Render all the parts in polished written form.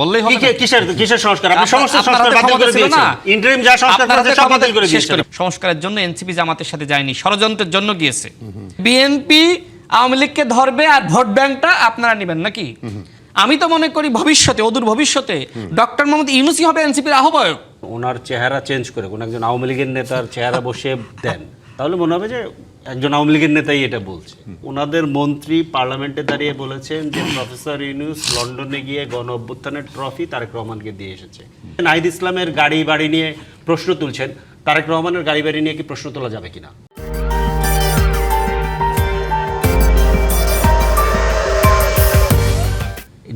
বললেই হবে কিসের সংস্কার? আপনি সমস্ত সংস্কার বাতিল করে দিয়েছেন। ইন্টারিম যা সংস্কার করেছে সব বাতিল করে দিয়েছেন। সংস্কারের জন্য এনসিপি জামাতের সাথে যায়নি, ষড়যন্ত্রের জন্য গিয়েছে। বিএনপি আওয়ামী লীগকে ধরবে আর ভোট ব্যাংকটা আপনারা নেবেন নাকি? আমি তো মনে করি ভবিষ্যতে, অদূর ভবিষ্যতে ডক্টর মোহাম্মদ ইউনূসই হবে এনসিপির আহ্বায়ক। ওনার চেহারা চেঞ্জ করে কোন একজন আওয়ামী লীগের নেতার চেহারা বসে দেন, তাহলে মনে হবে যে একজন আওয়ামী লীগের নেতাই এটা বলছে। ওনাদের মন্ত্রী পার্লামেন্টে দাঁড়িয়ে বলেছেন যে প্রফেসর ইউনূস লন্ডনে গিয়ে গণ অভ্যুত্থানের ট্রফি তারেক রহমানকে দিয়ে এসেছে। নাহিদ ইসলামের গাড়ি বাড়ি নিয়ে প্রশ্ন তুলছেন, তারেক রহমানের গাড়ি বাড়ি নিয়ে কি প্রশ্ন তোলা যাবে কিনা?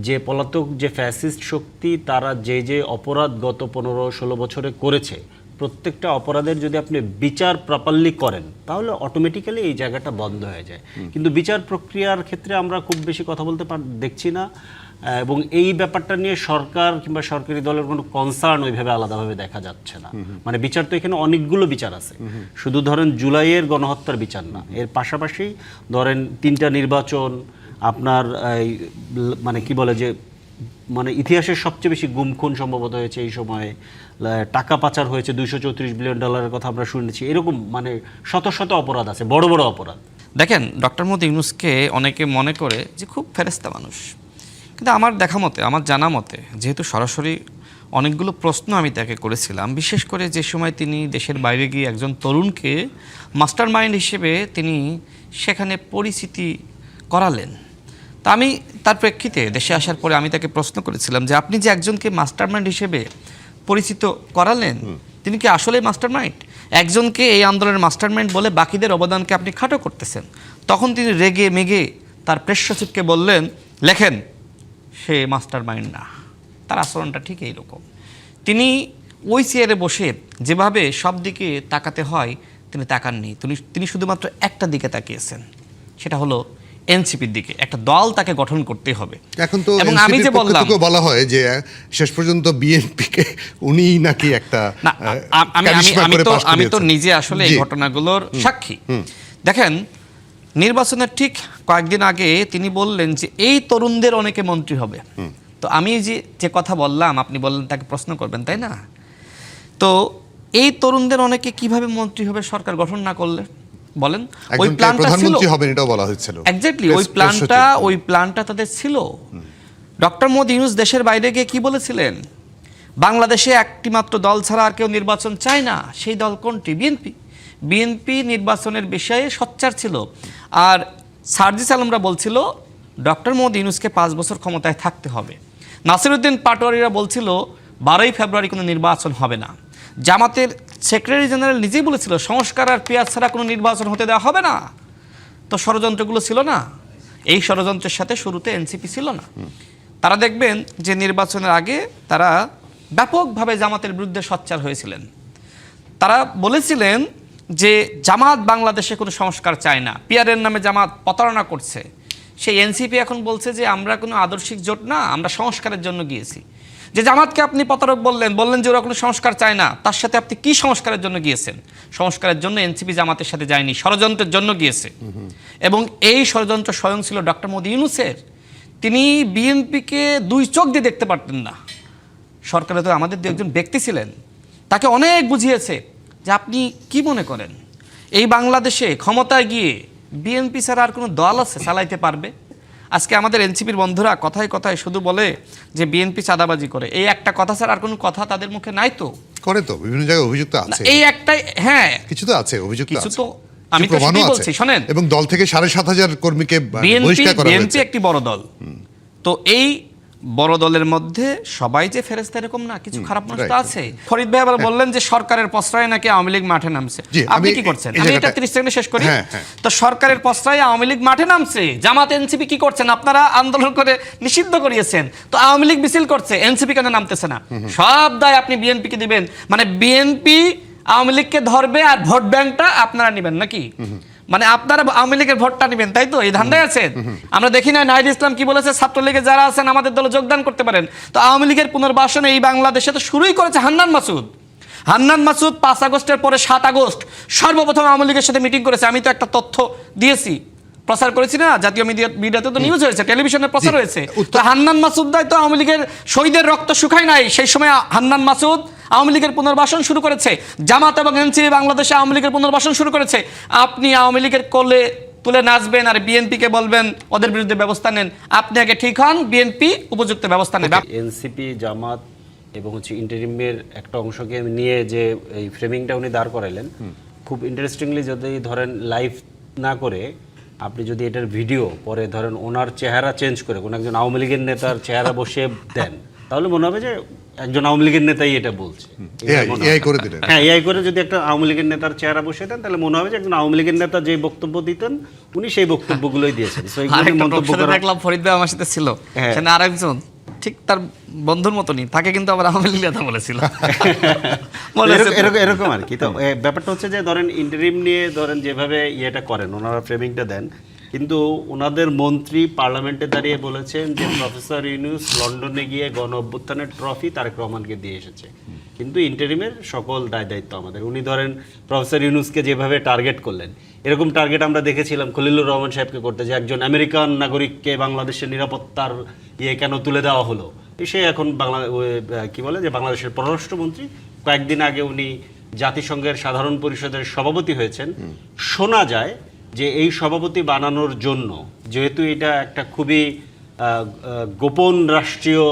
যে পলাতক যে ফ্যাসিস্ট শক্তি, তারা যে যে অপরাধ গত 15-16 বছরে করেছে, প্রত্যেকটা অপরাধের যদি আপনি বিচার প্রপারলি করেন তাহলে অটোমেটিক্যালি এই জায়গাটা বন্ধ হয়ে যায়। কিন্তু বিচার প্রক্রিয়ার ক্ষেত্রে আমরা খুব বেশি কথা বলতে দেখছি না, এবং এই ব্যাপারটা নিয়ে সরকার কিংবা সরকারি দলের কোনো কনসার্ন ওইভাবে আলাদাভাবে দেখা যাচ্ছে না। মানে বিচার তো এখানে অনেকগুলো বিচার আছে, শুধু ধরেন জুলাইয়ের গণহত্যার বিচার না, এর পাশাপাশি ধরেন 3টা নির্বাচন, আপনার মানে কি বলে যে মানে ইতিহাসের সবচেয়ে বেশি গুম খুন সম্ভবত হয়েছে এই সময়ে, টাকা পাচার হয়েছে, $234 বিলিয়ন কথা আমরা শুনেছি। এরকম মানে শত শত অপরাধ আছে, বড় বড় অপরাধ। দেখেন, ডক্টর মোহাম্মদ ইউনূসকে অনেকে মনে করে যে খুব ফেরেস্তা মানুষ, কিন্তু আমার দেখা মতে, আমার জানা মতে, যেহেতু সরাসরি অনেকগুলো প্রশ্ন আমি তাকে করেছিলাম, বিশেষ করে যে সময় তিনি দেশের বাইরে গিয়ে একজন তরুণকে মাস্টার মাইন্ড হিসেবে তিনি সেখানে পরিচিতি করালেন। তা আমি তার প্রেক্ষিতে দেশে আসার পরে আমি তাকে প্রশ্ন করেছিলাম যে আপনি যে একজনকে মাস্টার মাইন্ড হিসেবে পরিচিত করালেন, তিনি কি আসলে মাস্টার মাইন্ড? একজনকে এই আন্দোলনের মাস্টার মাইন্ড বলে বাকিদের অবদানকে আপনি খাটো করতেছেন। তখন তিনি রেগে মেগে তার প্রেস সচিবকে বললেন, লেখেন সে মাস্টার মাইন্ড না। তার আচরণটা ঠিক এইরকম। তিনি ওই চেয়ারে বসে যেভাবে সব দিকে তাকাতে হয় তিনি তাকাননি, তিনি শুধুমাত্র একটা দিকে তাকিয়েছেন, সেটা হলো এনসিপির দিকে। একটা দল তাকে গঠন করতে হবে। এখন তো আমি যে বলা হয় যে শেষ পর্যন্ত বিএনপিকে উনি নাকি একটা আমি তো নিজে আসলে এই ঘটনাগুলোর সাক্ষী। দেখেন, নির্বাচনের ঠিক কয়েকদিন আগে তিনি বললেন যে এই তরুণদের অনেকে মন্ত্রী হবে। তো আমি যে কথা বললাম, আপনি বললেন তাকে প্রশ্ন করবেন, তাই না? তো এই তরুণদের অনেকে কিভাবে মন্ত্রী হবে সরকার গঠন না করলে? বলেন, ওই প্ল্যানটা প্রধানমন্ত্রী হবেন এটাও বলা হয়েছিল। এক্স্যাক্টলি ওই প্ল্যানটা তাদের ছিল। ডক্টর মোহাম্মদ ইউনূস দেশের বাইরে গিয়ে কি বলেছিলেন? বাংলাদেশে একটি মাত্র দল ছাড়া আর কেউ নির্বাচন চায় না। সেই দল কোনটি? বিএনপি নির্বাচনের বিষয়ে সোচ্চার ছিল। আর সার্জিস আলমরা বলছিল ডক্টর মোহাম্মদ ইউনূসকে 5 বছর ক্ষমতায় থাকতে হবে। নাসিরউদ্দিন পাটোয়ারিরা বলছিল 12ই ফেব্রুয়ারি কোনো নির্বাচন হবে না। জামাতের সেক্রেটারি জেনারেল নিজেই বলেছিল সংস্কার আর পেঁয়াজ ছাড়া কোনো নির্বাচন হতে দেওয়া হবে না। তো ষড়যন্ত্রগুলো ছিল না? এই ষড়যন্ত্রের সাথে শুরুতে এনসিপি ছিল না? তারা দেখবেন যে নির্বাচনের আগে তারা ব্যাপকভাবে জামাতের বিরুদ্ধে সোচ্চার হয়েছিলেন। তারা বলেছিলেন যে জামাত বাংলাদেশে কোনো সংস্কার চায় না, পিয়ারের নামে জামাত প্রতারণা করছে। সেই এনসিপি এখন বলছে যে আমরা কোনো আদর্শিক জোট না, আমরা সংস্কারের জন্য গিয়েছি। যে জামাতকে আপনি প্রতারক বললেন যে ওরা কোনো সংস্কার চায় না, তার সাথে আপনি কি সংস্কারের জন্য গিয়েছেন? সংস্কারের জন্য এনসিপি জামাতের সাথে যায়নি, ষড়যন্ত্রের জন্য গিয়েছে। এবং এই ষড়যন্ত্র স্বয়ং ছিল ডক্টর মোহাম্মদ ইউনূসের। তিনি বিএনপিকে 2 চোখ দিয়ে দেখতে পারতেন না। সরকারে তো আমাদের 2 একজন ব্যক্তি ছিলেন, তাকে অনেক বুঝিয়েছে যে আপনি কি মনে করেন এই বাংলাদেশে ক্ষমতায় গিয়ে বিএনপি ছাড়া আর কোনো দল আছে চালাইতে পারবে? আজকে আমাদের এনসিপির বন্ধুরা কথায় কথায় শুধু বলে যে বিএনপি চাঁদাবাজি করে, এই একটা কথা ছাড়া আর কোনো কথা তাদের মুখে নাই। তো করে তো বিভিন্ন জায়গায় অভিযোগ তো আছে, এই একটাই। হ্যাঁ, কিছু তো আছে, অভিযোগ কিছু তো আমি তো বলছি, শুনেন। এবং দল থেকে 7,500 কর্মীকে বহিষ্কার করা হয়েছে। বিএনপি একটি বড় দল। তো এই বড় দলের মধ্যে সবাই যে ফেরেশতা এরকম না, কিছু খারাপ মানুষ তো আছে। ফরিদ ভাই আবার বললেন যে সরকারের প্রশ্রয়ে নাকি আওয়ামী লীগ মাঠে নামছে। আপনি কি করছেন? আমি এটা 30 সেকেন্ডে শেষ করি। তো সরকারের প্রশ্রয়ে আওয়ামী লীগ মাঠে নামছে, জামাত এনসিপি কি করছেন? আপনারা আন্দোলন করে নিষিদ্ধ করিয়েছেন, তো আওয়ামী লীগ মিছিল করছে, এনসিপি কেন নামতেছে না? সব দায় আপনি বিএনপিকে দিবেন। মানে বিএনপি আওয়ামী লীগকে ধরবে আর ভোট ব্যাংকটা আপনারা নেবেন নাকি? মানে আপনারা আওয়ামী লীগের ভোটটা নেবেন, তাই তো? এই ধান্দায় আছেন। আমরা দেখি না নাহিদ ইসলাম কি বলেছে, ছাত্রলীগে যারা আছেন আমাদের দলে যোগদান করতে পারেন। তো আওয়ামী লীগের পুনর্বাসনে এই বাংলাদেশে তো শুরুই করেছে হান্নান মাসুদ। 5 আগস্টের পরে 7 আগস্ট সর্বপ্রথম আওয়ামী লীগের সাথে মিটিং করেছে। আমি তো একটা তথ্য দিয়েছি, প্রচার করেছি না, জাতীয় মিডিয়াতে তো নিউজ হয়েছে, টেলিভিশনে প্রচার হয়েছে। তো হান্নান মাসুদ দায় তো আওয়ামী লীগের শহীদের রক্ত শুকায় নাই, সেই সময় হান্নান মাসুদ আওয়ামী লীগের পুনর্বাসন শুরু করেছে, জামাত এবং এনসিপি বাংলাদেশে আওয়ামী লীগের পুনর্বাসন শুরু করেছে। আপনি আওয়ামী লীগের কোলে তুলে নাচবেন আর বিএনপিকে বলবেন ওদের বিরুদ্ধে ব্যবস্থা নেন। আপনি আগে ঠিক হন, বিএনপি উপযুক্ত ব্যবস্থা নেবে। এনসিপি, জামাত এবং ইন্টারিমের একটা অংশকে নিয়ে যে এই ফ্রেমিংটা উনি দাঁড় করাইলেন, খুব ইন্টারেস্টিংলি যদি ধরেন লাইভ না করে আপনি যদি এটার ভিডিও পরে ধরেন ওনার চেহারা চেঞ্জ করে কোনো একজন আওয়ামী লীগের নেতার চেহারা বসে দেন, তাহলে মনে হবে যে একজন আওয়ামী লীগের নেতাই এটা বলছে। এআই করে দিলেন। হ্যাঁ, এআই করে যদি একটা আওয়ামী লীগের নেতার চেহারা বসে দেন, তাহলে মনে হবে যে একজন আওয়ামী লীগের নেতা যে বক্তব্য দিতেন উনি সেই বক্তব্যগুলোই দিয়েছেন। দেখলাম ফরিদ ভাই আমার সাথে ছিল, সেখানে আরেকজন ঠিক তার বন্ধুর মতনই, তাকে কিন্তু আবার আওয়ামী লীগ নেতা বলেছিল। এরকম আর কি। তো ব্যাপারটা হচ্ছে যে ধরেন ইন্টারিম নিয়ে ধরেন যেভাবে ইয়েটা করেন, ওনারা ফ্রেমিংটা দেন, কিন্তু ওনাদের মন্ত্রী পার্লামেন্টে দাঁড়িয়ে বলেছেন যে প্রফেসর ইউনূস লন্ডনে গিয়ে গণ অভ্যুত্থানের ট্রফি তারেক রহমানকে দিয়ে এসেছে, কিন্তু ইন্টারিমের সকল দায় দায়িত্ব আমাদের। উনি ধরেন প্রফেসর ইউনূসকে যেভাবে টার্গেট করলেন, এরকম টার্গেট আমরা দেখেছিলাম খলিলুর রহমান সাহেবকে করতে, যে একজন আমেরিকান নাগরিককে বাংলাদেশের নিরাপত্তার কেন তুলে দেওয়া হলো। সে এখন কি বলে যে বাংলাদেশের পররাষ্ট্রমন্ত্রী, কয়েকদিন আগে উনি জাতিসংঘের সাধারণ পরিষদের সভাপতি হয়েছেন। শোনা যায় যে এই সভাপতি বানানোর জন্য, যেহেতু এটা একটা খুবই গোপন রাষ্ট্রীয়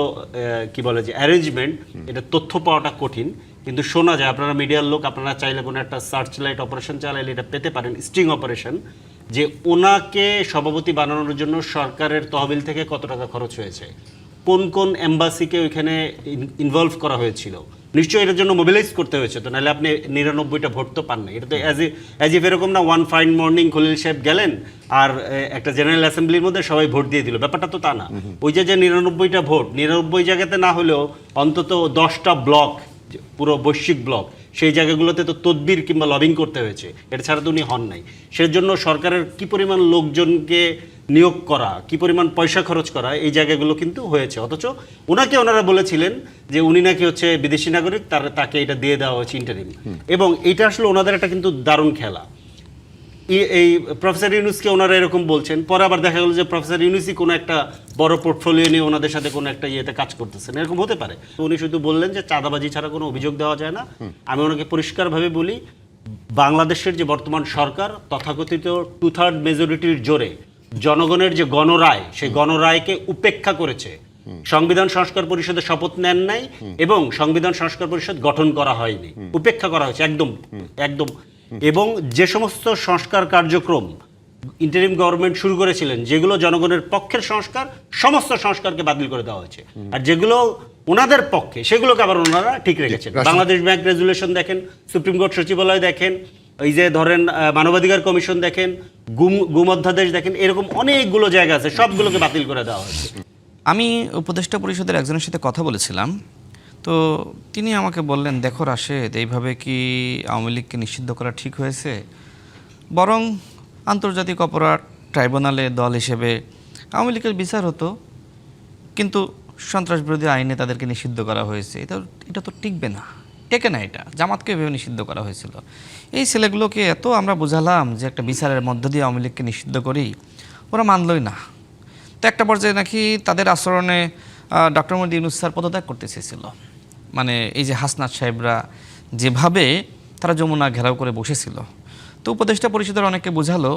কি বলে যে অ্যারেঞ্জমেন্ট, এটা তথ্য পাওয়াটা কঠিন, কিন্তু শোনা যায়, আপনারা মিডিয়ার লোক, আপনারা চাইলে কোনো একটা সার্চ লাইট অপারেশন চালাইলে এটা পেতে পারেন, স্টিং অপারেশন, যে ওনাকে সভাপতি বানানোর জন্য সরকারের তহবিল থেকে কত টাকা খরচ হয়েছে, কোন কোন এম্বাসিকে ওইখানে ইনভলভ করা হয়েছিল, নিশ্চয়ই এটার জন্য মোবিলাইজ করতে হয়েছে। তো নাহলে আপনি 99টা ভোট তো পান না। এটা তো অ্যাজ ইফ এরকম না ওয়ান ফাইন মর্নিং খলিল সাহেব গেলেন আর একটা জেনারেল অ্যাসেম্বলির মধ্যে সবাই ভোট দিয়ে দিল, ব্যাপারটা তো তা না। ওই যে 99টা ভোট 99 জায়গাতে না হলেও অন্তত 10টা ব্লক, পুরো বৈশ্বিক ব্লক, সেই জায়গাগুলোতে তো তদবির কিংবা লবিং করতে হয়েছে, এটা ছাড়া তো উনি হন নাই। সেজন্য সরকারের কি পরিমাণ লোকজনকে নিয়োগ করা, কি পরিমাণ পয়সা খরচ করা, এই জায়গাগুলো কিন্তু হয়েছে। অথচ ওনারা বলেছিলেন যে উনি নাকি হচ্ছে বিদেশি নাগরিক, তাকে এটা দিয়ে দেওয়া হয়েছে ইন্টারিম। এবং এটা আসলে ওনাদের একটা কিন্তু দারুণ খেলা। এই প্রফেসর ইউনূসকে ওনারা এরকম বলছেন, পরে আবার দেখা গেল যে প্রফেসর ইউনূসই কোনো একটা বড় পোর্টফোলিও নিয়ে ওনাদের সাথে কোনো একটা ইয়েতে কাজ করতেছেন, এরকম হতে পারে। উনি শুধু বললেন যে চাঁদাবাজি ছাড়া কোনো অভিযোগ দেওয়া যায় না। আমি ওনাকে পরিষ্কারভাবে বলি, বাংলাদেশের যে বর্তমান সরকার তথাকথিত 2/3 মেজরিটির জোরে জনগণের যে গণরায়, সেই গণরায়কে উপেক্ষা করেছে। সংবিধান সংস্কার পরিষদের শপথ নেন নাই এবং সংবিধান সংস্কার পরিষদ গঠন করা হয়নি, উপেক্ষা করা হয়েছে একদম একদম। এবং যে সমস্ত সংস্কার কার্যক্রম ইন্টারিম গভর্নমেন্ট শুরু করেছিলেন, যেগুলো জনগণের পক্ষের সংস্কার, সমস্ত সংস্কারকে বাতিল করে দেওয়া হয়েছে। আর যেগুলো ওনাদের পক্ষে, সেগুলোকে আবার ওনারা ঠিক রেখেছেন। বাংলাদেশ ব্যাংক রেজুলেশন দেখেন, সুপ্রিম কোর্ট সচিবালয় দেখেন, এই যে ধরেন মানবাধিকার কমিশন দেখেন, গুম অধ্যাদেশ দেখেন, এরকম অনেকগুলো জায়গা আছে, সবগুলোকে বাতিল করে দেওয়া হয়েছে। আমি উপদেষ্টা পরিষদের একজনের সাথে কথা বলেছিলাম, তো তিনি আমাকে বললেন, দেখো রাশেদ, এইভাবে কি আওয়ামী লীগকে নিষিদ্ধ করা ঠিক হয়েছে? বরং আন্তর্জাতিক অপরাধ ট্রাইব্যুনালে দল হিসেবে আওয়ামী লীগের বিচার হতো, কিন্তু সন্ত্রাস বিরোধী আইনে তাদেরকে নিষিদ্ধ করা হয়েছে, এটা তো টিকবে না, টেকে না। এটা জামাতকে এভাবে নিষিদ্ধ করা হয়েছিল। এই ছেলেগুলোকে এত আমরা বুঝালাম যে একটা বিচারের মধ্য দিয়ে আওয়ামী লীগকে নিষিদ্ধ করি, ওরা মানলই না। তো একটা পর্যায়ে নাকি তাদের আচরণে ডক্টর মোহাম্মদ ইউনূস স্যার পদত্যাগ করতে চেয়েছিল। মানে এই যে হাসনাত সাহেবরা যেভাবে তারা যমুনা ঘেরাও করে বসেছিল, তো উপদেষ্টা পরিষদের অনেকে বোঝালো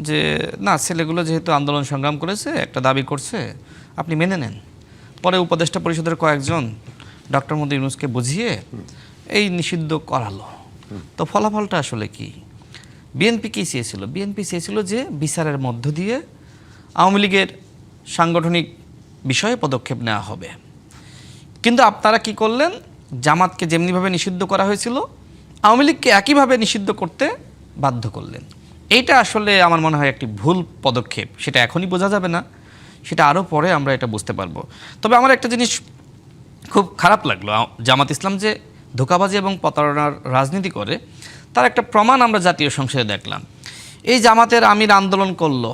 যে না, ছেলেগুলো যেহেতু আন্দোলন সংগ্রাম করেছে, একটা দাবি করছে, আপনি মেনে নেন। পরে উপদেষ্টা পরিষদের কয়েকজন ডক্টর মোহাম্মদ ইউনূসকে বুঝিয়ে এই নিষিদ্ধ করালো। তো ফলাফলটা আসলে কি? বিএনপি কী চেয়েছিল? বিএনপি চেয়েছিল যে বিচারের মধ্য দিয়ে আওয়ামী লীগের সাংগঠনিক বিষয়ে পদক্ষেপ নেওয়া হবে, কিন্তু আপনারা কি করলেন? জামাতকে যেমনিভাবে নিষিদ্ধ করা হয়েছিল, আওয়ামী লীগকে একইভাবে নিষিদ্ধ করতে বাধ্য করলেন। এইটা আসলে আমার মনে হয় একটি ভুল পদক্ষেপ। সেটা এখনই বোঝা যাবে না, সেটা আরও পরে আমরা এটা বুঝতে পারবো। তবে আমার একটা জিনিস খুব খারাপ লাগলো, জামাত ইসলাম যে ধোঁকাবাজি এবং প্রতারণার রাজনীতি করে, তার একটা প্রমাণ আমরা জাতীয় সংসদে দেখলাম। এই জামাতের আমির আন্দোলন করলো,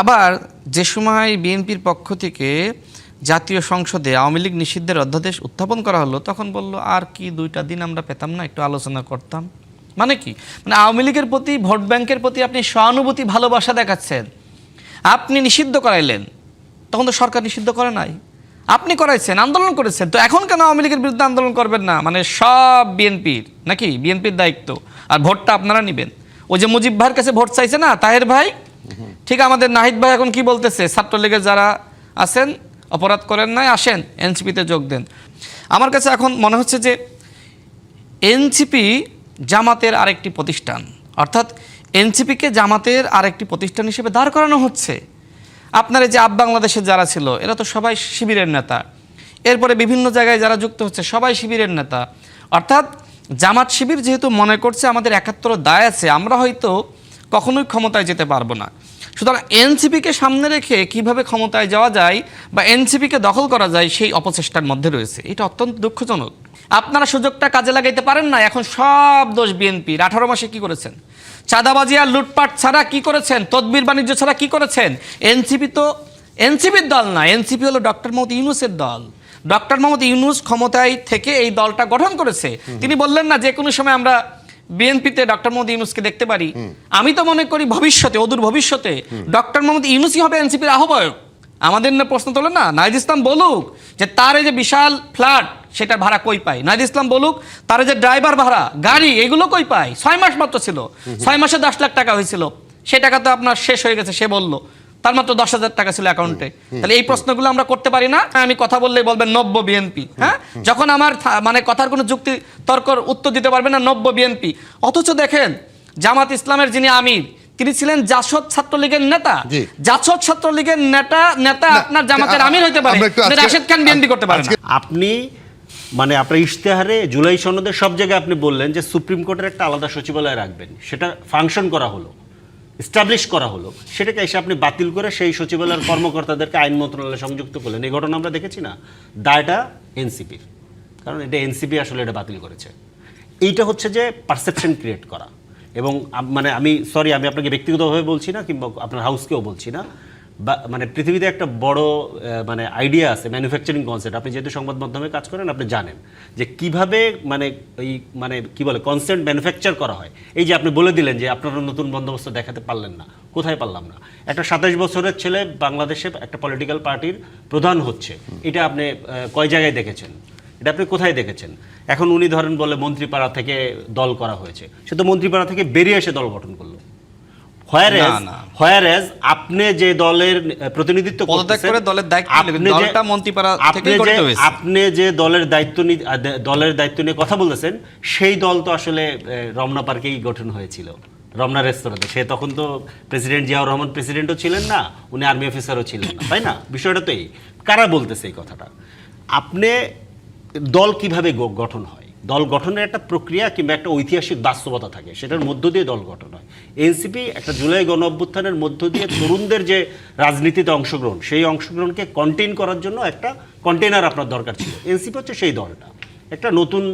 আবার যে সময় বিএনপির পক্ষ থেকে জাতীয় সংসদে আওয়ামী লীগ নিষিদ্ধের অধ্যাদেশ উত্থাপন করা হলো, তখন বলল আর কি 2টা দিন আমরা পেতাম না, একটু আলোচনা করতাম। মানে কি? মানে আওয়ামী লীগের প্রতি, ভোট ব্যাংকের প্রতি আপনি সহানুভূতি, ভালোবাসা দেখাচ্ছেন। আপনি নিষিদ্ধ করাইলেন, তখন তো সরকার নিষিদ্ধ করে নাই, আপনি করাইছেন, আন্দোলন করেছেন। তো এখন কেন আওয়ামী লীগের বিরুদ্ধে আন্দোলন করবেন না? মানে সব বিএনপির নাকি? বিএনপির দায়িত্ব, আর ভোটটা আপনারা নেবেন। ওই যে মুজিব ভাইয়ের কাছে ভোট চাইছে না তাহের ভাই, ঠিক আমাদের নাহিদ ভাই এখন কি বলতেছে, ছাত্রলীগের যারা আছেন অপরাধ করেন নাই, আসেন এনসিপিতে যোগ দেন। আমার কাছে এখন মনে হচ্ছে যে এনসিপি জামাতের আরেকটি প্রতিষ্ঠান, অর্থাৎ এনসিপিকে জামাতের আরেকটি প্রতিষ্ঠান হিসেবে দাঁড় করানো হচ্ছে। আপনার এই যে আপ বাংলাদেশের যারা ছিল এরা তো সবাই শিবিরের নেতা, এরপরে বিভিন্ন জায়গায় যারা যুক্ত হচ্ছে সবাই শিবিরের নেতা। অর্থাৎ জামাত শিবির যেহেতু মনে করছে আমাদের ৭১ দায় আছে, আমরা হয়তো কখনোই ক্ষমতায় যেতে পারবো না, সুতরাং এনসিপিকে সামনে রেখে কিভাবে ক্ষমতায় যাওয়া যায় বা এনসিপিকে দখল করা যায় সেই অপচেষ্টার মধ্যে রয়েছে। এটা অত্যন্ত দুঃখজনক। আপনারা সুযোগটা কাজে লাগাইতে পারেন না, এখন সব দোষ বিএনপির। 18 মাসে কি করেছেন? চাঁদাবাজি আর লুটপাট ছাড়া কি করেছেন? তদবির বাণিজ্য ছাড়া কি করেছেন? এনসিপি তো এনসিপির দল না, এনসিপি হলো ডক্টর মোহাম্মদ ইউনূসের দল। ডক্টর মোহাম্মদ ইউনূস ক্ষমতায় থেকে এই দলটা গঠন করেছে। তিনি বললেন না যে কোনো সময় আমরা বিএনপিতে ডক্টর মোহাম্মদ ইউনূসকে দেখতে পারি। আমি তো মনে করি ভবিষ্যতে, অদূর ভবিষ্যতে ডক্টর মোহাম্মদ ইউনূসই হবে এনসিপির আহ্বায়ক। আমাদের না প্রশ্ন তোলে না, নাহিদ ইসলাম বলুক যে তার এই যে বিশাল ফ্ল্যাট সেটার ভাড়া কই পায়, নাহিদ ইসলাম বলুক তার যে ড্রাইভার ভাড়া, গাড়ি, এগুলো কই পায়। 6 মাস মাত্র ছিল, 6 মাসে 10 লাখ টাকা হয়েছিল, সেই টাকা তো আপনার শেষ হয়ে গেছে। সে বলল তার মাত্র 10,000 টাকা ছিল অ্যাকাউন্টে। তাহলে এই প্রশ্নগুলো আমরা করতে পারি না? আমি কথা বললেই বলবেন নব্য বিএনপি। হ্যাঁ, যখন আমার মানে কথার কোনো যুক্তি তর্কর উত্তর দিতে পারবে না, নব্য বিএনপি। অথচ দেখেন জামাত ইসলামের যিনি আমির তিনি ছিলেন জাসদ ছাত্রলীগের নেতা। জাসদ ছাত্রলীগের নেতা আপনার জামাতের আমির হইতে পারে, রাশেদ খান বিএনপি করতে পারে না। আপনি মানে আপনার ইশতেহারে জুলাই সনদে সব জায়গায় আপনি বললেন যে সুপ্রিম কোর্টের একটা আলাদা সচিবালয় রাখবেন, সেটা ফাংশন করা হলো, এস্টাবলিশ করা হলো, সেটাকে এসে আপনি বাতিল করে সেই সচিবালয়ের কর্মকর্তাদেরকে আইন মন্ত্রণালয়ে সংযুক্ত করলেন। এই ঘটনা আমরা দেখেছি না? দায়টা এনসিপির, কারণ এটা এনসিপি আসলে এটা বাতিল করেছে। এইটা হচ্ছে যে পারসেপশন ক্রিয়েট করা। এবং মানে আমি আপনাকে ব্যক্তিগতভাবে বলছি না, কিংবা আপনার হাউসকেও বলছি না, বা মানে পৃথিবীতে একটা বড় মানে আইডিয়া আছে ম্যানুফ্যাকচারিং কনসেপ্ট। আপনি যেহেতু সংবাদ মাধ্যমে কাজ করেন আপনি জানেন যে কিভাবে মানে এই মানে কি বলে কনসেপ্ট ম্যানুফ্যাকচার করা হয়। এই যে আপনি বলে দিলেন যে আপনারা নতুন বন্দোবস্ত দেখাতে পারলেন না, কোথায় পারলাম না? একটা 27 বছরের ছেলে বাংলাদেশে একটা পলিটিক্যাল পার্টির প্রধান হচ্ছে, এটা আপনি কয় জায়গায় দেখেছেন? এটা আপনি কোথায় দেখেছেন? এখন উনি ধরেন বলে মন্ত্রীপাড়া থেকে দল করা হয়েছে, সে তো মন্ত্রীপাড়া থেকে বেরিয়ে এসে দল গঠন করলো। হোয়ারএজ আপনি যে দলের প্রতিনিধিত্ব করতেছেন, আপনি যে দলের দায়িত্ব নিয়ে কথা বলতেছেন, সেই দল তো আসলে রমনা পার্কেই গঠন হয়েছিল, রমনা রেস্তোরাঁতে। সে তখন তো প্রেসিডেন্ট জিয়াউর রহমান প্রেসিডেন্টও ছিলেন না, উনি আর্মি অফিসারও ছিলেন না, তাই না? বিষয়টা তো এই। কারা বলতেছে এই কথাটা? আপনি দল কিভাবে গঠন হয়, দল গঠনের একটা প্রক্রিয়া কিংবা একটা ঐতিহাসিক বাস্তবতা থাকে, সেটার মধ্য দিয়ে দল গঠন হয়। এনসিপি একটা জুলাই গণ অভ্যুত্থানের মধ্য দিয়ে তরুণদের যে রাজনীতিতে অংশগ্রহণ, সেই অংশগ্রহণকে কন্টেইন করার জন্য একটা কন্টেইনার আপনার দরকার ছিল। এনসিপি হচ্ছে সেই দলটা, একটা নতুন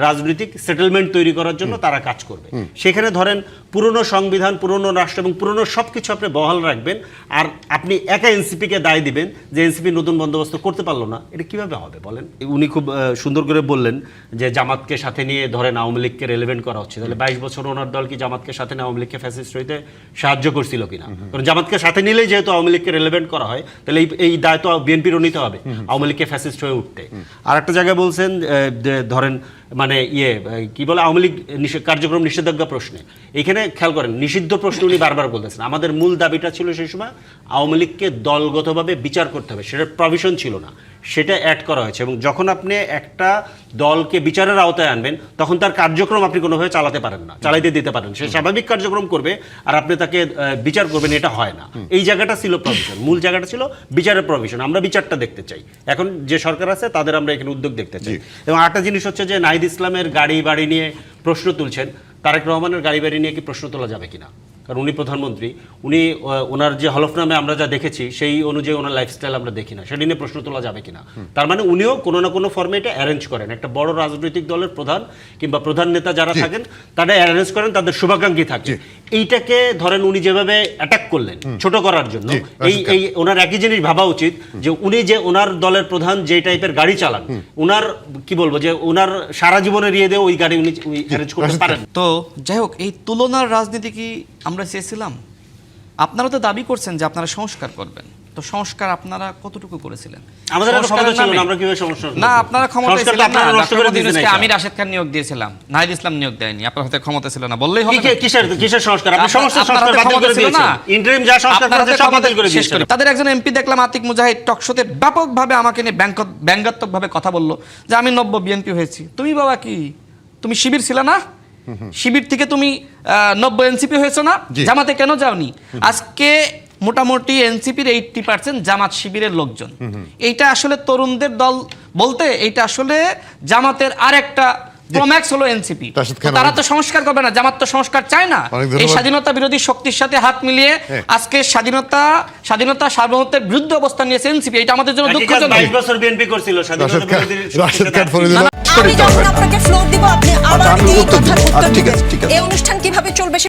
রাজনৈতিক সেটেলমেন্ট তৈরি করার জন্য তারা কাজ করবে। সেখানে ধরেন পুরনো সংবিধান, পুরনো রাষ্ট্র এবং পুরনো সব কিছু আপনি বহাল রাখবেন, আর আপনি একা এনসিপিকে দায় দিবেন যে এনসিপি নতুন বন্দোবস্ত করতে পারলো না। এটা কিভাবে হবে বলেন? উনি খুব সুন্দর করে বললেন যে জামাতকে সাথে নিয়ে ধরেন আওয়ামী লীগকে রেলেভেন্ট করা হচ্ছে। তাহলে 22 বছর ওনার দল কি জামাতকে সাথে নিয়ে আওয়ামী লীগকে ফ্যাসিস্ট হইতে সাহায্য করছিল কিনা? কারণ জামাতকে সাথে নিলেই যেহেতু আওয়ামী লীগকে রেলেভেন্ট করা হয়, তাহলে এই দায় তো বিএনপিরও নিতে হবে আওয়ামী লীগকে ফ্যাসিস্ট হয়ে উঠতে। আর একটা জায়গায় বলছেন ধরেন মানে কি বলে আওয়ামী লীগ কার্যক্রম নিষেধাজ্ঞা প্রশ্নে, এখানে খেয়াল করেন নিষিদ্ধ প্রশ্ন উনি বারবার বলতেছেন। আমাদের মূল দাবিটা ছিল সেই সময় আওয়ামী লীগকে দলগতভাবে বিচার করতে হবে, সেটার প্রভিশন ছিল না, সেটা অ্যাড করা হয়েছে। এবং যখন আপনি একটা দলকে বিচারের আওতায় আনবেন তখন তার কার্যক্রম আপনি কোনোভাবে চালাতে পারেন না, চালাইতে দিতে পারেন। সে স্বাভাবিক কার্যক্রম করবে আর আপনি তাকে বিচার করবেন, এটা হয় না। এই জায়গাটা ছিল প্রভিশন, মূল জায়গাটা ছিল বিচারের প্রভিশন। আমরা বিচারটা দেখতে চাই, এখন যে সরকার আছে তাদের আমরা এখানে উদ্যোগ দেখতে চাই। এবং আরেকটা জিনিস হচ্ছে যে নাহিদ ইসলামের গাড়ি বাড়ি নিয়ে প্রশ্ন তুলছেন, তারেক রহমানের গাড়ি বাড়ি নিয়ে কি প্রশ্ন তোলা যাবে কিনা? কারণ উনি প্রধানমন্ত্রী, উনি ওনার যে হলফনামে আমরা যা দেখেছি সেই অনুযায়ী ওনার লাইফস্টাইল আমরা দেখি না, সেটা নিয়ে প্রশ্ন তোলা যাবে কিনা? তার মানে উনিও কোনো না কোনো ফর্মে এটা অ্যারেঞ্জ করেন। একটা বড় রাজনৈতিক দলের প্রধান কিংবা প্রধান নেতা যারা থাকেন তারা অ্যারেঞ্জ করেন, তাদের শুভাকাঙ্ক্ষী থাকে। এইটাকে ধরেন উনি যেভাবে অ্যাটাক করলেন ছোট করার জন্য, জি, এই ওনার একই জিনিস ভাবা উচিত যে উনি যে ওনার দলের প্রধান যে টাইপের গাড়ি চালান, ওনার কি বলবো যে ওনার সারা জীবনের ইয়ে দিয়ে ওই গাড়ি উনি অ্যারেঞ্জ করতে রাশেদ পারেন। তো যাই হোক, এই তুলনার রাজনীতি কি আমরা চেয়েছিলাম? আপনারা তো দাবি করছেন যে আপনারা সংস্কার করবেন, তো সংস্কার আপনারা কতটুকু করেছিলেন? আমাদের আর ক্ষমতা ছিল না, নামে- আমরা কিভাবে সংস্কার করব? না, আপনারা ক্ষমতা সংস্কার তো ছিলেন না। আপনারা নষ্ট করে ডক্টর দিয়েছেন ইউনূসকে এটা। আমি রাশেদ খান নিয়োগ দিয়েছিলাম, নাহিদ ইসলাম নিয়োগ দেয়নি। আপনার হাতে ক্ষমতা ছিল না বললেই হবে না? কিসের সংস্কার? আপনি সমস্ত আপনার সংস্কার হাতে বাতিল ক্ষমতা করে ছিল দিয়েছেন। না? ইন্টারিম যা সংস্কার আপনার করেছে হাতে সব ক্ষমতা বাতিল করে শেষ দিয়েছেন। করি। তাদের একজন এমপি দেখলাম, আতিক মুজাহিদ, টকশোতে ব্যাপকভাবে আমাকে নিয়ে ব্যঙ্গাত্মকভাবে কথা বললো যে আমি নব্য বিএনপি হয়েছি। তুমি বাবা কি, তুমি শিবির ছিল না? শিবির থেকে তুমি নব্য এনসিপি হয়েছো না? জি। জামাতে কেন যাওনি? আজকে মোটামুটি এনসিপির 80% জামাত শিবিরের লোকজন। এইটা আসলে তরুণদের দল বলতে এইটা আসলে জামাতের আরেকটা প্রম্যাক্স হলো এনসিপি। রাশেদ খান, তারা তো সংস্কার করবে না, জামাত তো সংস্কার চায় না। অনেক এই ধন্যবাদ। স্বাধীনতা বিরোধী শক্তির সাথে হাত মিলিয়ে হ্যাঁ। আজকে স্বাধীনতা সার্বভৌমত্বের বিরুদ্ধে অবস্থান নিয়েছে এনসিপি। এটা আমাদের জন্য একই কাজ দুঃখজনক। 22 বছর বিএনপি করছিল, স্বাধীনতা রাশেদ খান, বিরোধী শক্তির রাশেদ সাথে খান হাত ফরিদুল্লাহ আমি যখন আপনাকে ফ্লোর দিব আপনি আবার আমি এই উত্তর দিব। কথার উত্তর ঠিক আছে, দিবেন। ঠিক আছে। এই অনুষ্ঠান কিভাবে চলবে